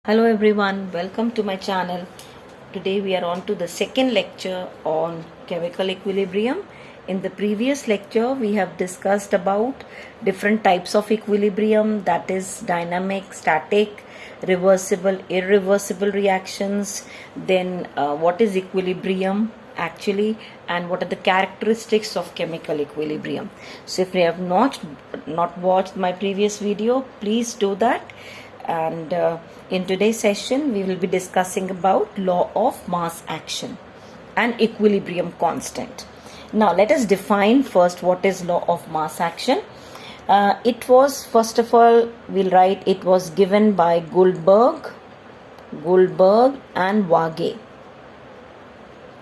Hello everyone, welcome to my channel. Today we are on to the second lecture on chemical equilibrium. In the previous lecture we have discussed about different types of equilibrium, that is dynamic, static, reversible, irreversible reactions. Then what is equilibrium actually and what are the characteristics of chemical equilibrium. So if you have not watched my previous video, please do that. And in today's session we will be discussing about law of mass action and equilibrium constant. Now let us define first what is law of mass action. It was, first of all, we'll write it was given by Goldberg and Waage.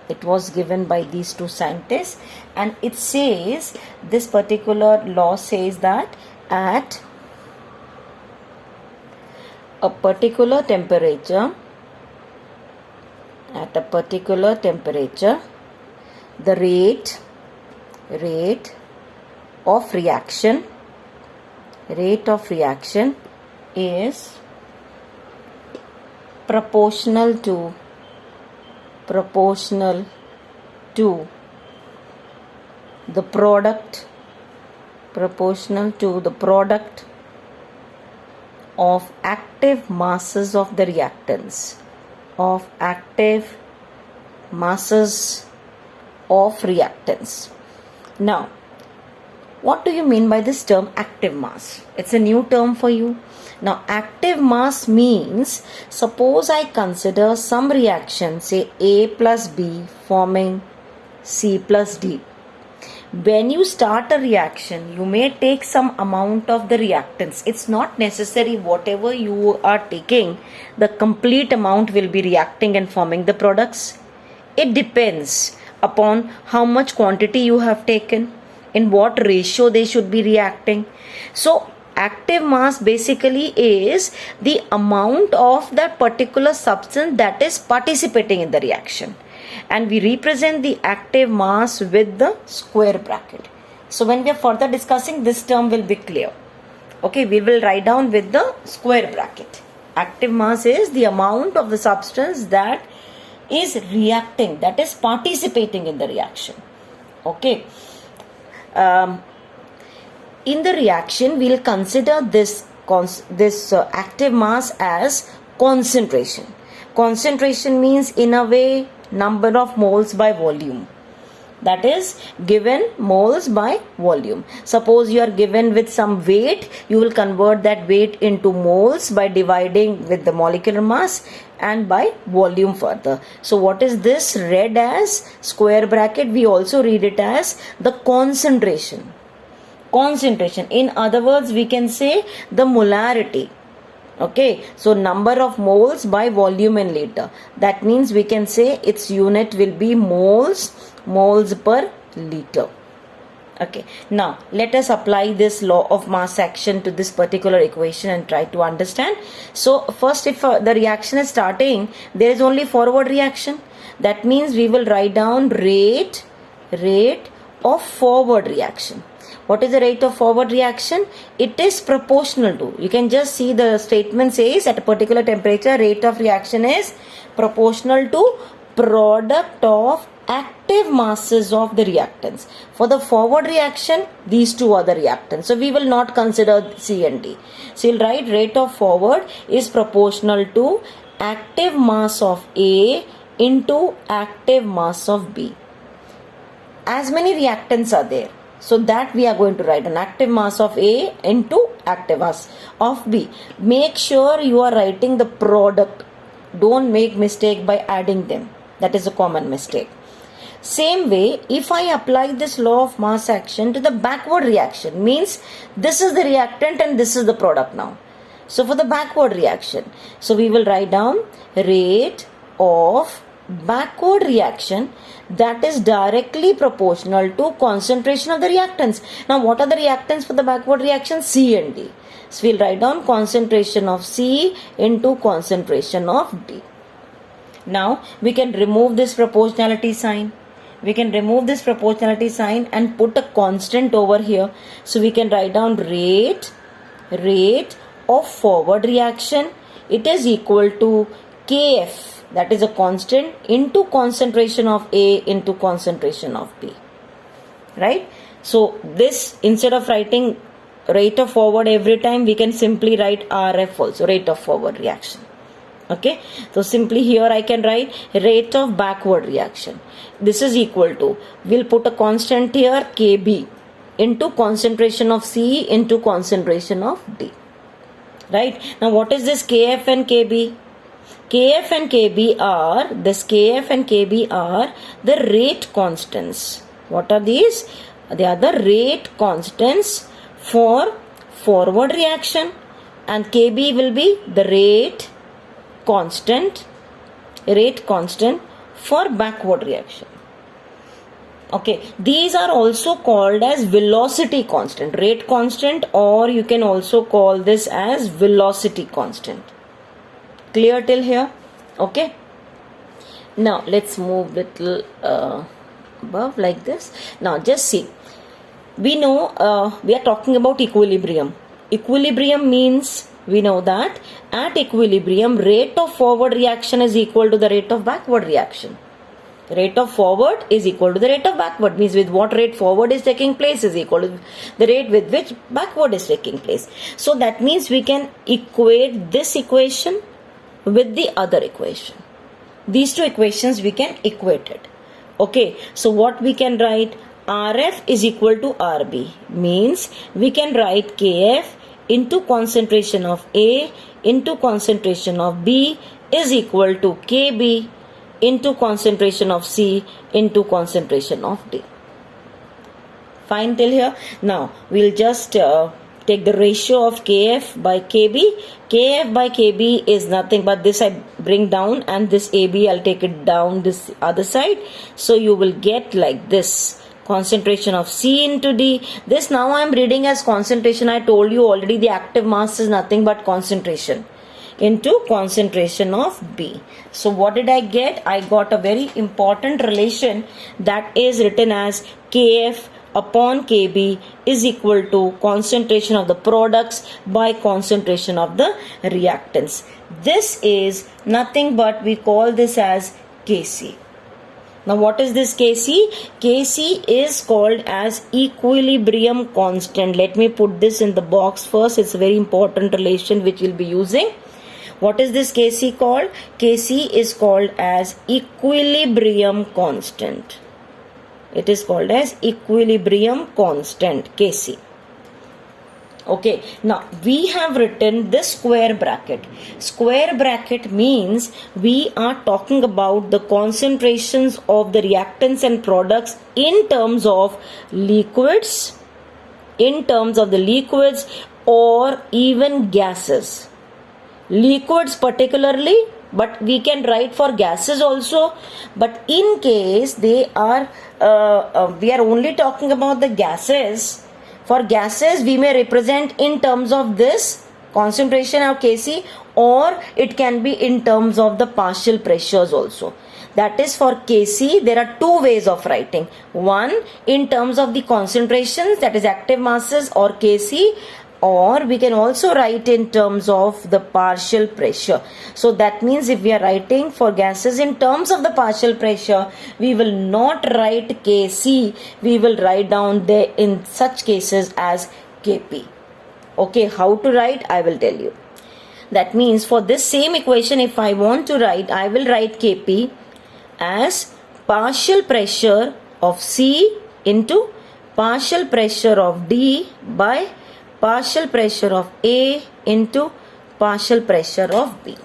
It was given by these two scientists, and it says, this particular law says that at a particular temperature, the rate of reaction is proportional to the product of active masses of the reactants, Now, what do you mean by this term active mass? It's a new term for you. Now, active mass means, suppose I consider some reaction, say A plus B forming C plus D. When you start a reaction, you may take some amount of the reactants. It's not necessary whatever you are taking, the complete amount will be reacting and forming the products. It depends upon how much quantity you have taken, in what ratio they should be reacting. So, active mass basically is the amount of that particular substance that is participating in the reaction. And we represent the active mass with the square bracket. So when we are further discussing, this term will be clear. Okay, we will write down with the square bracket. Active mass is the amount of the substance that is reacting, that is participating in the reaction. Okay. In the reaction, we will consider this active mass as concentration. Concentration means, in a way, number of moles by volume, that is given moles by volume. Suppose you are given with some weight, you will convert that weight into moles by dividing with the molecular mass and by volume further. So what is this read as square bracket? We also read it as the concentration. In other words, we can say the molarity. Okay, so number of moles by volume in liter. That means we can say its unit will be moles per liter. Okay, now let us apply this law of mass action to this particular equation and try to understand. So first, if the reaction is starting, there is only forward reaction. That means we will write down rate of forward reaction. What is the rate of forward reaction? It is proportional to, you can just see the statement says at a particular temperature, rate of reaction is proportional to product of active masses of the reactants. For the forward reaction, these two are the reactants. So we will not consider C and D. So you'll write rate of forward is proportional to active mass of A into active mass of B. As many reactants are there, so that we are going to write an active mass of A into active mass of B. Make sure you are writing the product. Don't make mistake by adding them. That is a common mistake. Same way, if I apply this law of mass action to the backward reaction, means this is the reactant and this is the product now. So for the backward reaction, so we will write down rate of backward reaction that is directly proportional to concentration of the reactants. Now what are the reactants for the backward reaction? C and D. So we'll write down concentration of C into concentration of D. Now we can remove this proportionality sign. And put a constant over here. So we can write down rate of forward reaction it is equal to Kf, that is a constant, into concentration of A into concentration of B. Right? So this, instead of writing rate of forward every time, we can simply write RF also, rate of forward reaction. Okay, so simply here I can write rate of backward reaction. This is equal to, we'll put a constant here, Kb, into concentration of C into concentration of D. Right? Now what is this Kf and Kb? Kf and Kb are, this Kf and Kb are the rate constants. What are these? They are the rate constants for forward reaction, and Kb will be the rate constant for backward reaction. Okay, these are also called as velocity constant, rate constant, or you can also call this as velocity constant. Clear till here? Okay. Now let's move little above like this. Now just see. We know we are talking about equilibrium. Equilibrium means we know that at equilibrium, rate of forward reaction is equal to the rate of backward reaction. Rate of forward is equal to the rate of backward, means with what rate forward is taking place is equal to the rate with which backward is taking place. So that means we can equate this equation with the other equation. These two equations we can equate it. Okay, so what we can write? Rf is equal to Rb, means we can write Kf into concentration of A into concentration of B is equal to Kb into concentration of C into concentration of D. Fine till here? Now we'll just take the ratio of Kf by Kb. Kf by Kb is nothing but this, I bring down, and this AB I'll take it down this other side. So you will get like this, concentration of C into D. This now I am reading as concentration. I told you already the active mass is nothing but concentration into concentration of B. So what did I get? I got a very important relation that is written as Kf upon Kb is equal to concentration of the products by concentration of the reactants. This is nothing but, we call this as Kc. Now what is this Kc? Kc is called as equilibrium constant. Let me put this in the box first. It's a very important relation which we'll be using. What is this Kc called? Kc is called as equilibrium constant. It is called as equilibrium constant, Kc. Okay, now we have written this square bracket. Square bracket means we are talking about the concentrations of the reactants and products in terms of liquids, or even gases. Liquids particularly, but we can write for gases also. But in case they are, we are only talking about the gases. For gases, we may represent in terms of this concentration of Kc, or it can be in terms of the partial pressures also. That is, for Kc, there are two ways of writing. One, in terms of the concentrations, that is active masses or Kc, or we can also write in terms of the partial pressure. So that means if we are writing for gases in terms of the partial pressure, we will not write Kc, we will write down there in such cases as Kp. Okay, how to write? I will tell you. That means for this same equation, if I want to write, I will write Kp as partial pressure of C into partial pressure of D by partial pressure of A into partial pressure of B.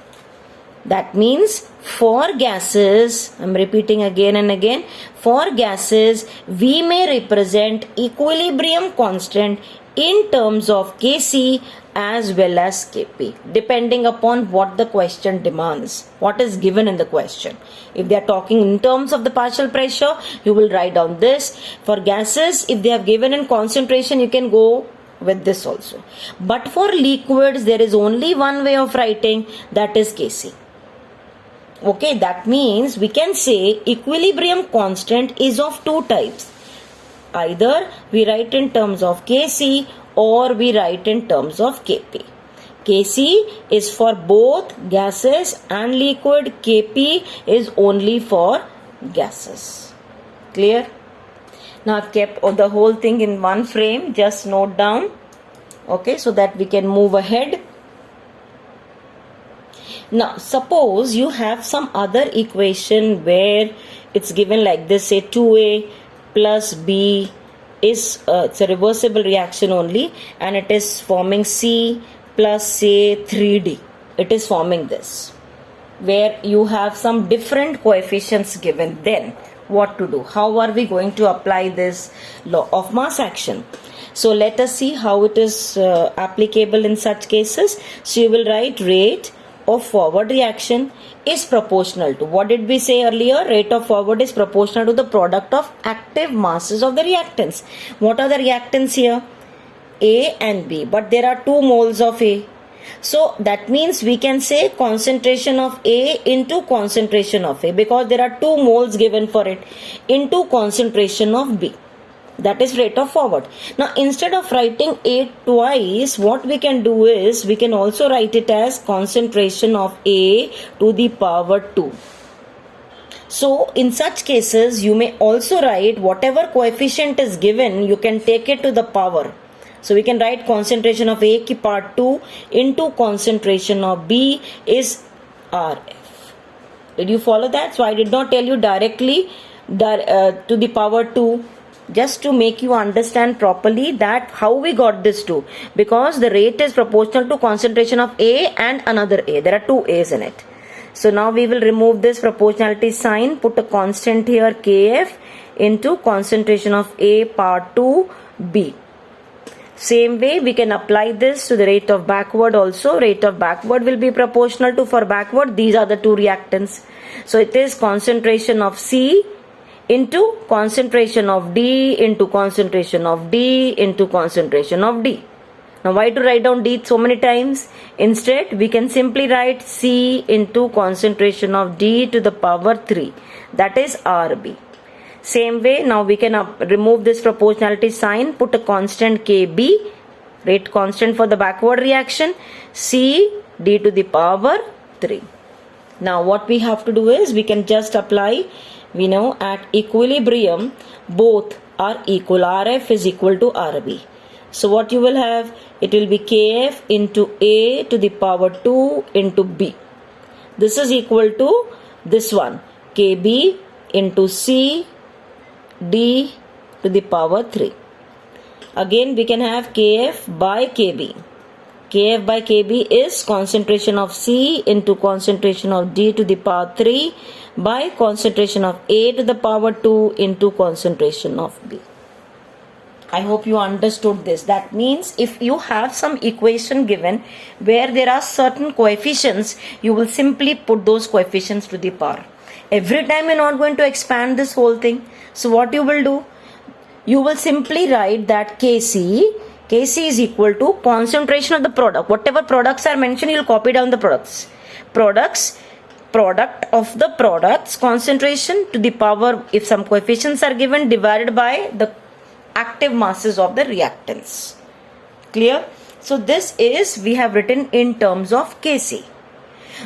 That means for gases, I am repeating again and again, for gases we may represent equilibrium constant in terms of Kc as well as Kp, depending upon what the question demands, what is given in the question. If they are talking in terms of the partial pressure, you will write down this. For gases, if they have given in concentration, you can go with this also. But for liquids, there is only one way of writing, that is Kc. Okay, that means we can say equilibrium constant is of two types. Either we write in terms of Kc or we write in terms of Kp. Kc is for both gases and liquid. Kp is only for gases. Clear? Now I've kept the whole thing in one frame. Just note down. Okay, so that we can move ahead. Now suppose you have some other equation where it's given like this, say 2a plus b is it's a reversible reaction only, and it is forming C plus say 3d. It is forming this, where you have some different coefficients given. Then what to do? How are we going to apply this law of mass action? So let us see how it is applicable in such cases. So you will write rate of forward reaction is proportional to, what did we say earlier? Rate of forward is proportional to the product of active masses of the reactants. What are the reactants here? A and B, but there are 2 moles of A. So that means we can say concentration of A into concentration of A, because there are 2 moles given for it, into concentration of B. That is rate of forward. Now instead of writing A twice, what we can do is we can also write it as concentration of A to the power 2. So in such cases you may also write whatever coefficient is given, you can take it to the power. So we can write concentration of A ki power 2 into concentration of B is Rf. Did you follow that? So I did not tell you directly to the power 2, just to make you understand properly that how we got this 2, because the rate is proportional to concentration of A and another A. There are 2 A's in it. So now we will remove this proportionality sign, put a constant here Kf into concentration of A power 2 B. Same way we can apply this to the rate of backward also. Rate of backward will be proportional to, for backward, these are the 2 reactants. So it is concentration of C into concentration of D into concentration of D into concentration of D. Now why to write down D so many times? Instead we can simply write C into concentration of D to the power 3. That is Rb. Same way now we can remove this proportionality sign, put a constant Kb, rate constant for the backward reaction, C D to the power 3. Now what we have to do is we can just apply, we know at equilibrium both are equal, Rf is equal to Rb. So what you will have, it will be Kf into A to the power 2 into B. This is equal to this one, Kb into C D to the power 3. Again we can have Kf by Kb. Kf by Kb is concentration of C into concentration of D to the power 3 by concentration of A to the power 2 into concentration of B. I hope you understood this. That means if you have some equation given where there are certain coefficients, you will simply put those coefficients to the power. Every time you're not going to expand this whole thing. So what you will do? You will simply write that Kc is equal to concentration of the product. Whatever products are mentioned, you'll copy down the products. Product of the products, concentration to the power, if some coefficients are given, divided by the active masses of the reactants. Clear? So this is, we have written in terms of Kc.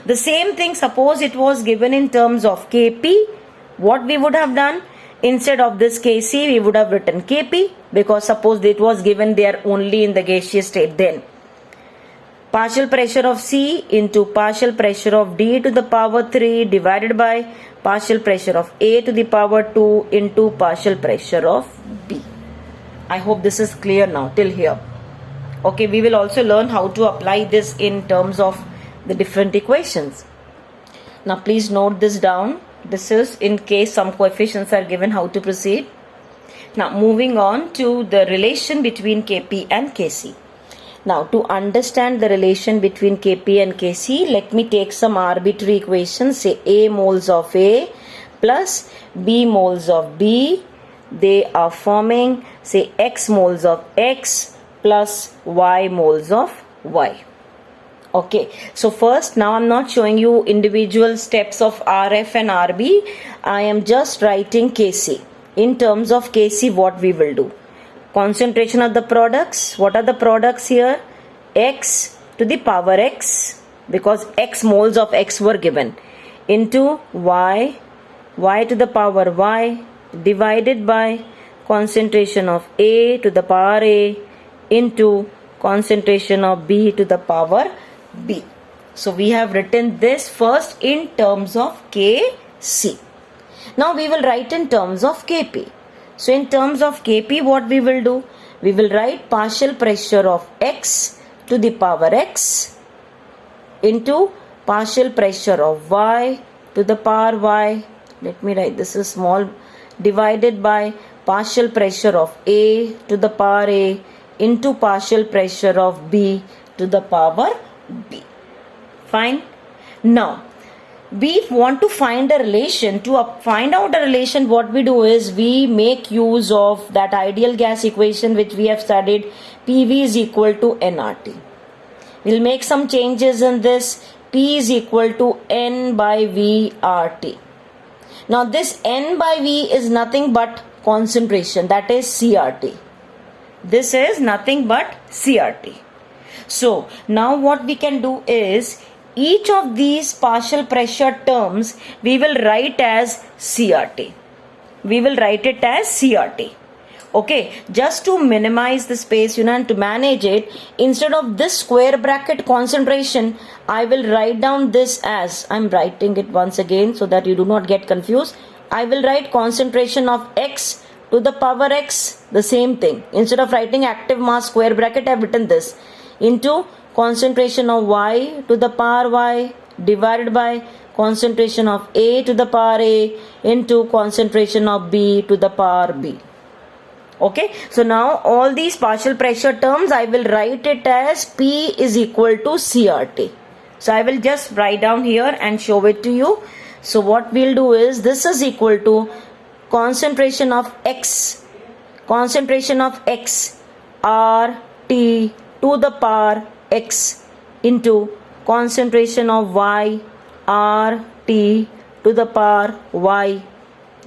The same thing, suppose it was given in terms of Kp, what we would have done? Instead of this Kc, we would have written Kp, because suppose it was given there only in the gaseous state. Then partial pressure of C into partial pressure of D to the power 3 divided by partial pressure of A to the power 2 into partial pressure of B. I hope this is clear now till here. Okay, we will also learn how to apply this in terms of the different equations. Now please note this down. This is in case some coefficients are given, how to proceed. Now moving on to the relation between Kp and Kc. Now to understand the relation between Kp and Kc, let me take some arbitrary equations. Say A moles of A plus B moles of B. They are forming, say, X moles of X plus Y moles of Y. Okay, so first, now I'm not showing you individual steps of Rf and Rb. I am just writing Kc. In terms of Kc, what we will do? Concentration of the products. What are the products here? X to the power x, because x moles of x were given, into y to the power y divided by concentration of A to the power A into concentration of B to the power B. So we have written this first in terms of Kc. Now we will write in terms of Kp. So in terms of Kp, what we will do? We will write partial pressure of x to the power x into partial pressure of y to the power y. Let me write this is small, divided by partial pressure of A to the power A into partial pressure of B to the power B. Fine. Now we want to find a relation. To find out a relation, what we do is we make use of that ideal gas equation which we have studied, PV is equal to nRT. We'll make some changes in this. P is equal to N by V RT. Now this N by V is nothing but concentration, that is CRT. This is nothing but CRT. So now what we can do is each of these partial pressure terms we will write as CRT. We will write it as CRT. Okay, just to minimize the space, and to manage it, instead of this square bracket concentration, I will write down this as, I'm writing it once again so that you do not get confused. I will write concentration of x to the power x, the same thing. Instead of writing active mass square bracket, I have written this, into concentration of y to the power y divided by concentration of A to the power A into concentration of B to the power B. Okay, so now all these partial pressure terms I will write it as P is equal to CRT. So I will just write down here and show it to you. So what we'll do is this is equal to concentration of x RT to the power x into concentration of y RT to the power y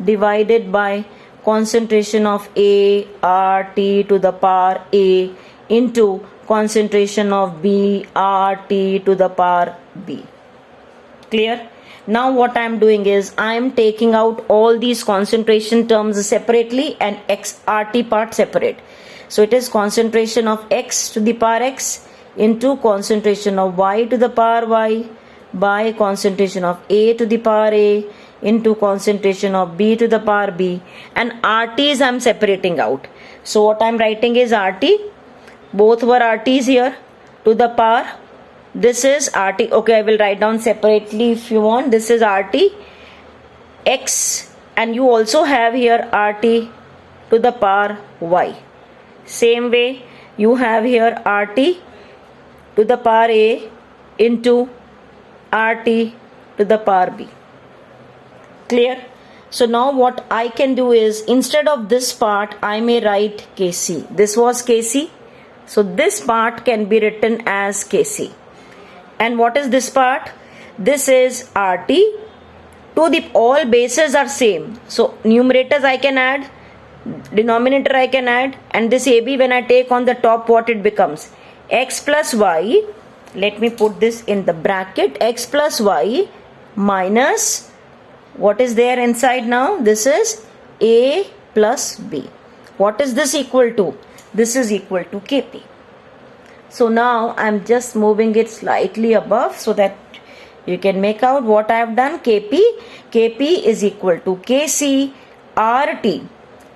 divided by concentration of A RT to the power A into concentration of B RT to the power B. Clear? Now what I am doing is I am taking out all these concentration terms separately and XRT part separate. So it is concentration of x to the power x into concentration of y to the power y by concentration of A to the power A into concentration of B to the power B, and RTs I am separating out. So what I am writing is RT, both were RTs here, to the power, this is RT, okay, I will write down separately if you want, this is RT, X, and you also have here RT to the power Y. Same way you have here RT to the power A into RT to the power B. Clear? So now what I can do is instead of this part I may write Kc. This was Kc. So this part can be written as Kc. And what is this part? This is RT to the all bases are same. So numerators I can add, denominator I can add, and this AB when I take on the top, what it becomes? X plus y. Let me put this in the bracket. X plus y minus what is there inside now? This is A plus B. What is this equal to? This is equal to Kp. So now I am just moving it slightly above so that you can make out what I have done. Kp is equal to Kc RT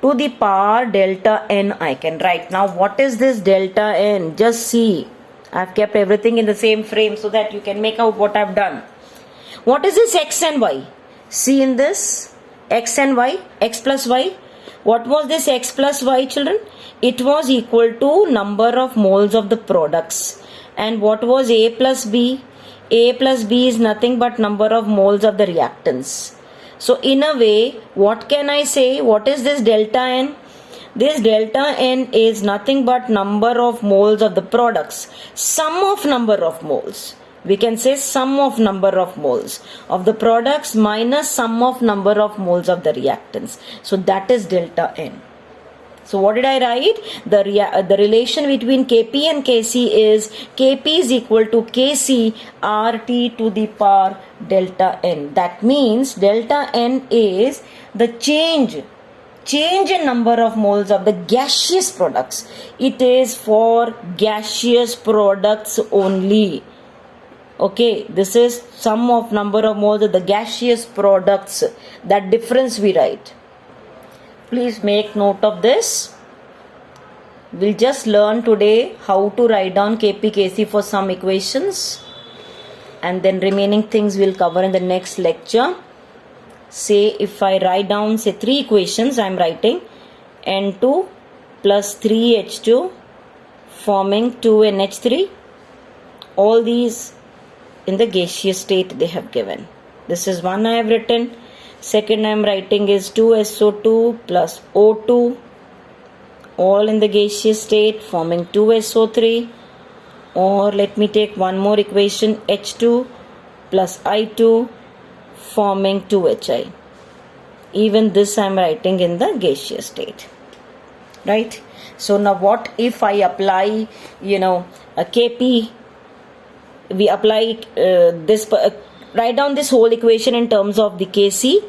to the power delta N I can write. Now what is this delta N? Just see. I have kept everything in the same frame so that you can make out what I have done. What is this X and Y? See in this X and Y, X plus Y. What was this X plus Y, children? It was equal to number of moles of the products. And what was A plus B? A plus B is nothing but number of moles of the reactants. So in a way, what can I say? What is this delta N? This delta N is nothing but number of moles of the products. Sum of number of moles. We can say sum of number of moles of the products minus sum of number of moles of the reactants. So that is delta N. So what did I write? The relation between Kp and Kc is Kp is equal to Kc RT to the power delta N. That means delta N is the change in number of moles of the gaseous products. It is for gaseous products only. Okay, this is sum of number of moles of the gaseous products. That difference we write. Please make note of this. We'll just learn today how to write down Kp, Kc for some equations, and then remaining things we'll cover in the next lecture. Say if I write down say 3 equations, I'm writing N2 plus 3H2 forming 2NH3. All these in the gaseous state they have given. This is one I have written. Second I am writing is 2SO2 plus O2, all in the gaseous state forming 2SO3. Or let me take one more equation, H2 plus I2 forming 2HI. Even this I am writing in the gaseous state. Right? So now what if I apply, a Kp, we apply write down this whole equation in terms of the Kc,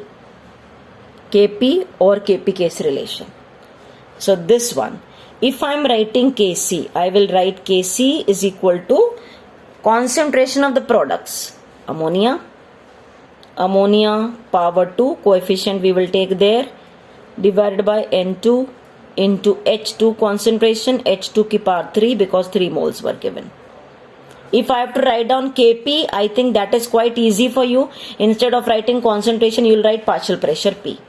Kp or Kp-Kc relation. So this one, if I am writing Kc, I will write Kc is equal to concentration of the products. Ammonia power 2, coefficient we will take there, divided by N2 into H2 concentration, H2 ki power 3 because 3 moles were given. If I have to write down Kp, I think that is quite easy for you. Instead of writing concentration, you will write partial pressure P.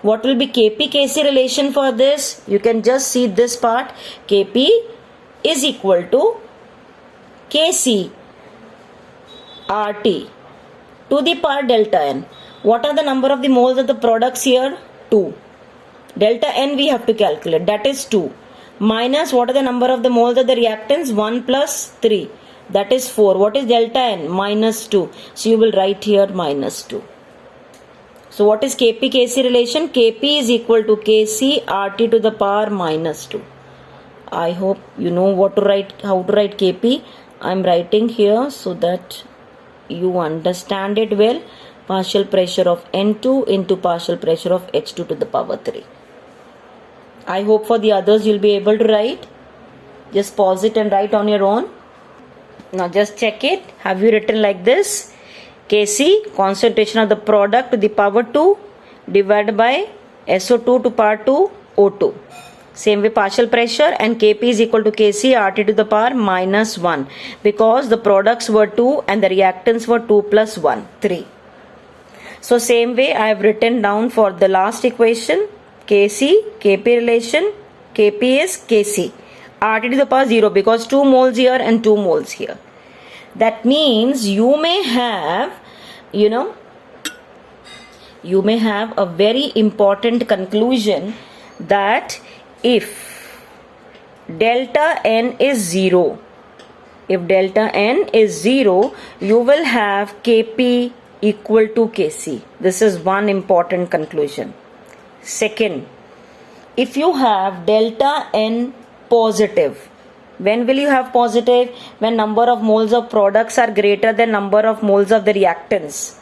What will be Kp-Kc relation for this? You can just see this part. Kp is equal to Kc RT to the power delta N. What are the number of the moles of the products here? 2. Delta N we have to calculate. That is 2. Minus what are the number of the moles of the reactants? 1 plus 3. That is 4. What is delta N? Minus 2. So you will write here minus 2. So what is Kp-Kc relation? Kp is equal to Kc RT to the power minus 2. I hope you know how to write Kp. I am writing here so that you understand it well. Partial pressure of N2 into partial pressure of H2 to the power 3. I hope for the others you'll be able to write. Just pause it and write on your own. Now just check it. Have you written like this? Kc, concentration of the product to the power 2 divided by SO2 to power 2 O2. Same way partial pressure, and Kp is equal to Kc RT to the power minus 1 because the products were 2 and the reactants were 2 plus 1, 3. So same way I have written down for the last equation Kc, Kp relation, Kp is Kc. RT to the power 0 because 2 moles here and 2 moles here. That means you may have, a very important conclusion that if delta N is 0, you will have Kp equal to Kc. This is one important conclusion. Second, if you have delta N positive, when will you have positive? When number of moles of products are greater than number of moles of the reactants.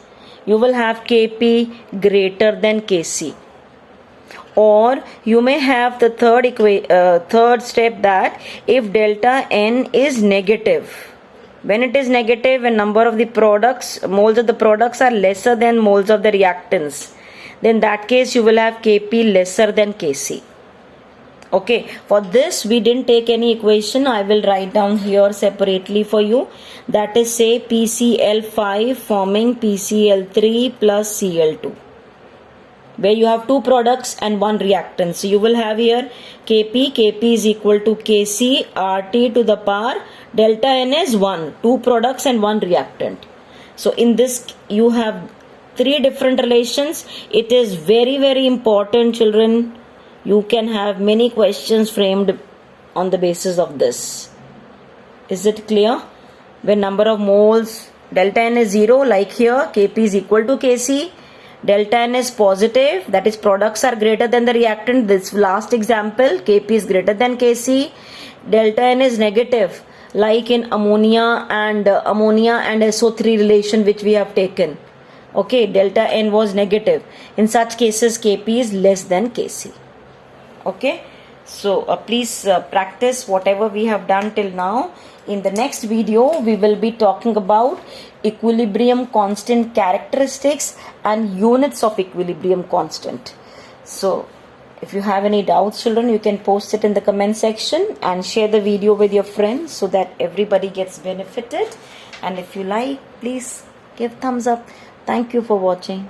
You will have Kp greater than Kc. Or you may have the third step that if delta N is negative. When it is negative, when number of the products, moles of the products are lesser than moles of the reactants, then that case you will have Kp lesser than Kc. Okay, for this we didn't take any equation. I will write down here separately for you. That is say PCl5 forming PCl3 plus Cl2. Where you have 2 products and 1 reactant. So you will have here Kp is equal to Kc RT to the power delta N is 1. 2 products and 1 reactant. So in this you have 3 different relations. It is very, very important, children. You can have many questions framed on the basis of this. Is it clear? When number of moles delta N is 0, like here Kp is equal to Kc, Delta N is positive, that is products are greater than the reactant. This last example, Kp is greater than Kc. Delta N is negative, like in ammonia and SO3 relation which we have taken. Okay, delta N was negative. In such cases, Kp is less than Kc. Okay, so please practice whatever we have done till now. In the next video, we will be talking about equilibrium constant characteristics and units of equilibrium constant. So, if you have any doubts, children, you can post it in the comment section and share the video with your friends so that everybody gets benefited. And if you like, please give thumbs up. Thank you for watching.